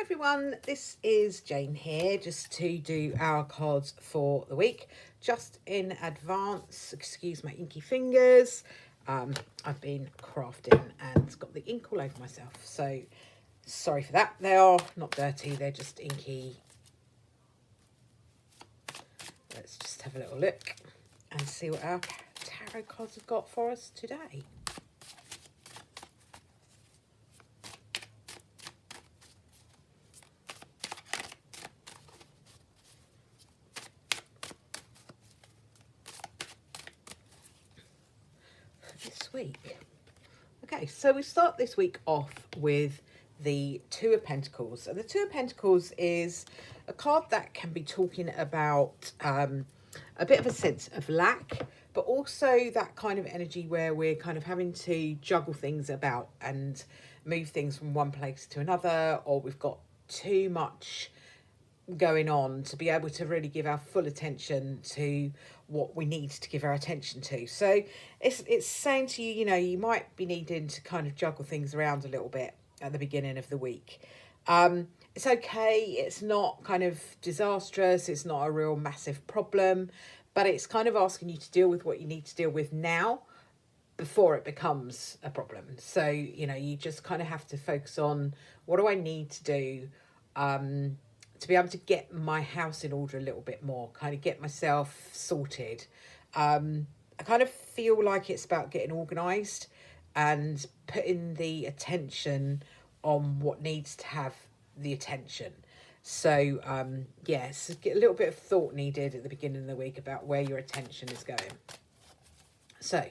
Hi everyone, this is Jane here just to do our cards for the week. Just in advance, excuse my inky fingers. I've been crafting and got the ink all over myself, so sorry for that. They are not dirty, they're just inky. Let's just have a little look and see what our tarot cards have got for us today. This week. Okay, so we start this week off with the Two of Pentacles. And the Two of Pentacles is a card that can be talking about a bit of a sense of lack, but also that kind of energy where we're kind of having to juggle things about and move things from one place to another, or we've got too much going on to be able to really give our full attention to what we need to give our attention to. So it's saying to you, you know, you might be needing to kind of juggle things around a little bit at the beginning of the week. It's okay, it's not kind of disastrous, it's not a real massive problem, but it's kind of asking you to deal with what you need to deal with now before it becomes a problem. So, you know, you just kind of have to focus on, what do I need to do to be able to get my house in order a little bit more, kind of get myself sorted. I kind of feel like it's about getting organised and putting the attention on what needs to have the attention. So, yes, get a little bit of thought needed at the beginning of the week about where your attention is going. So,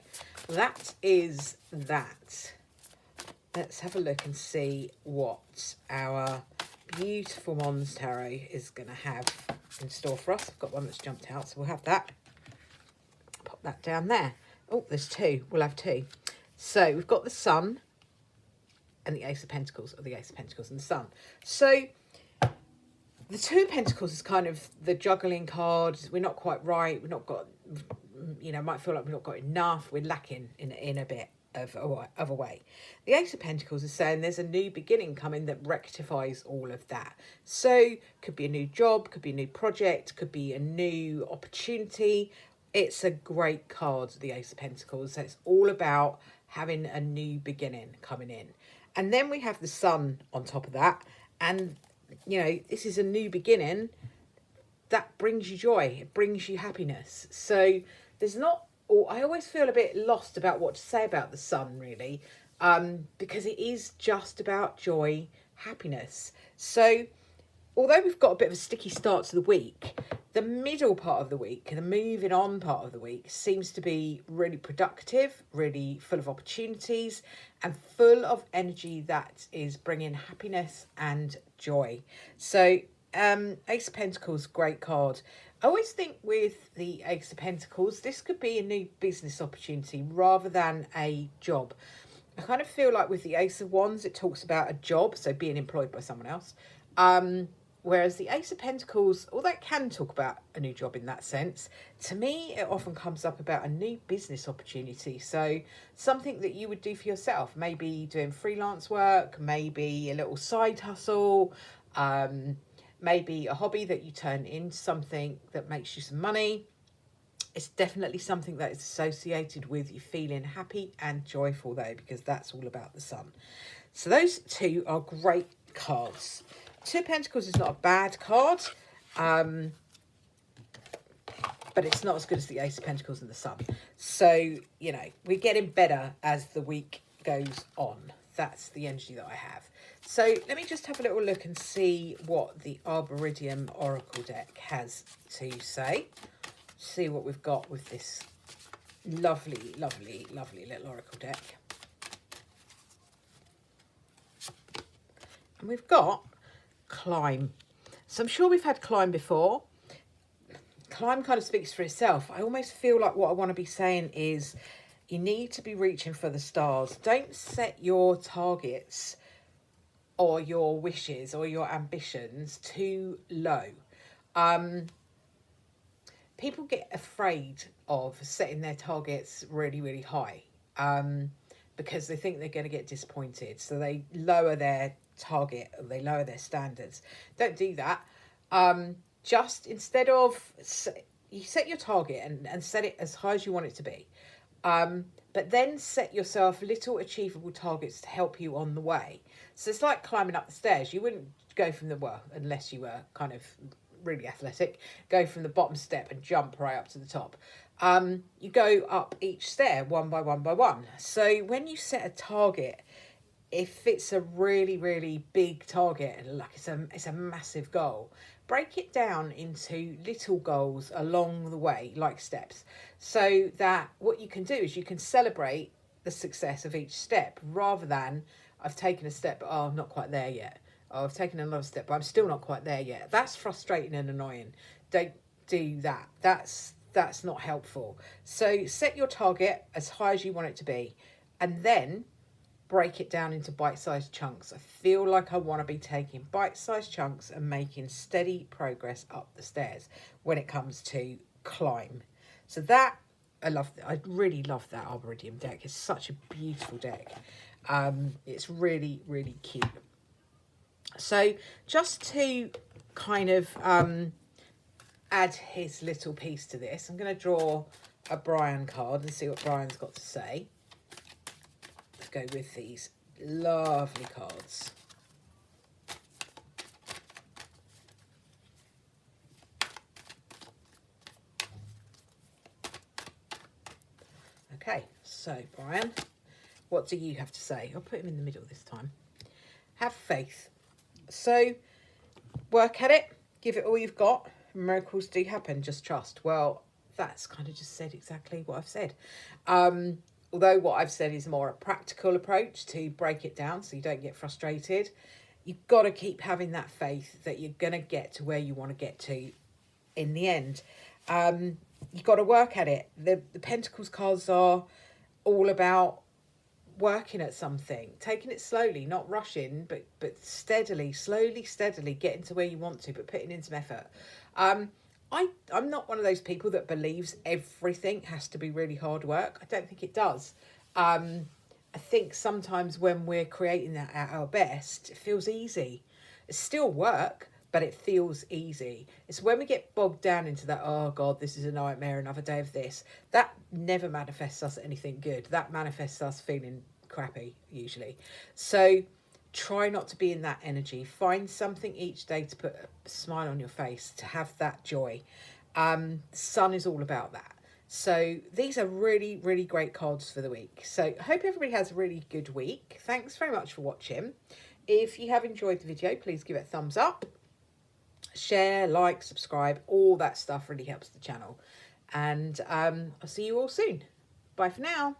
that is that. Let's have a look and see what our beautiful Mons Tarot is going to have in store for us. I've got one that's jumped out, so we'll have that. Pop that down there. Oh, there's two. We'll have two. So we've got the Sun and the Ace of Pentacles, or the Ace of Pentacles and the Sun. So the Two of Pentacles is kind of the juggling card. We're not quite right. We've not got, you know, might feel like we've not got enough. We're lacking in a bit of a way. The Ace of Pentacles is saying there's a new beginning coming that rectifies all of that. So could be a new job, could be a new project, could be a new opportunity. It's a great card, the Ace of Pentacles. So it's all about having a new beginning coming in. And then we have the Sun on top of that. And, you know, this is a new beginning that brings you joy. It brings you happiness. So there's not, or I always feel a bit lost about what to say about the Sun, really, because it is just about joy, happiness. So although we've got a bit of a sticky start to the week, the middle part of the week, the moving on part of the week, seems to be really productive, really full of opportunities and full of energy that is bringing happiness and joy. So Ace of Pentacles, great card. I always think with the Ace of Pentacles, this could be a new business opportunity rather than a job. I kind of feel like with the Ace of Wands, it talks about a job, so being employed by someone else. Whereas the Ace of Pentacles, although it can talk about a new job in that sense, to me, it often comes up about a new business opportunity. So something that you would do for yourself, maybe doing freelance work, maybe a little side hustle, maybe a hobby that you turn into something that makes you some money. It's definitely something that is associated with you feeling happy and joyful, though, because that's all about the Sun. So those two are great cards. Two of Pentacles is not a bad card, but it's not as good as the Ace of Pentacles and the Sun. So, you know, we're getting better as the week goes on. That's the energy that I have. So let me just have a little look and see what the Arboretum Oracle deck has to say. See what we've got with this lovely, lovely, lovely little Oracle deck. And we've got Climb. So I'm sure we've had Climb before. Climb kind of speaks for itself. I almost feel like what I want to be saying is you need to be reaching for the stars. Don't set your targets or your wishes or your ambitions too low. People get afraid of setting their targets really, really high because they think they're going to get disappointed. So they lower their target, or they lower their standards. Don't do that. Just instead of, you set your target and set it as high as you want it to be. But then set yourself little achievable targets to help you on the way. So it's like climbing up the stairs. You wouldn't go from the, well, unless you were kind of really athletic, go from the bottom step and jump right up to the top. You go up each stair one by one by one. So when you set a target, if it's a really, really big target, like it's a massive goal, break it down into little goals along the way, like steps, so that what you can do is you can celebrate the success of each step, rather than I've taken a step, but oh, I'm not quite there yet. Oh, I've taken another step, but I'm still not quite there yet. That's frustrating and annoying. Don't do that. That's not helpful. So set your target as high as you want it to be, and then break it down into bite-sized chunks. I feel like I want to be taking bite-sized chunks and making steady progress up the stairs when it comes to climb. So that, I really love that Arboretum deck. It's such a beautiful deck. It's really, really cute. So just to kind of add his little piece to this, I'm going to draw a Brian card and see what Brian's got to say. Go with these lovely cards. Okay, so Brian, what do you have to say? I'll put him in the middle this time. Have faith. So work at it, give it all you've got. Miracles do happen, just trust. Well, that's kind of just said exactly what I've said. Although what I've said is more a practical approach to break it down so you don't get frustrated. You've got to keep having that faith that you're going to get to where you want to get to in the end. You've got to work at it. The Pentacles cards are all about working at something, taking it slowly, not rushing, but steadily, slowly, steadily getting to where you want to, but putting in some effort. I'm not one of those people that believes everything has to be really hard work. I don't think it does. I think sometimes when we're creating that at our best, it feels easy. It's still work, but it feels easy. It's when we get bogged down into that, oh God, this is a nightmare, another day of this. That never manifests us anything good. That manifests us feeling crappy, usually. So try not to be in that energy. Find something each day to put a smile on your face, to have that joy. Sun is all about that. So these are really, really great cards for the week. So I hope everybody has a really good week. Thanks very much for watching. If you have enjoyed the video, please give it a thumbs up. Share, like, subscribe, all that stuff really helps the channel. And I'll see you all soon. Bye for now.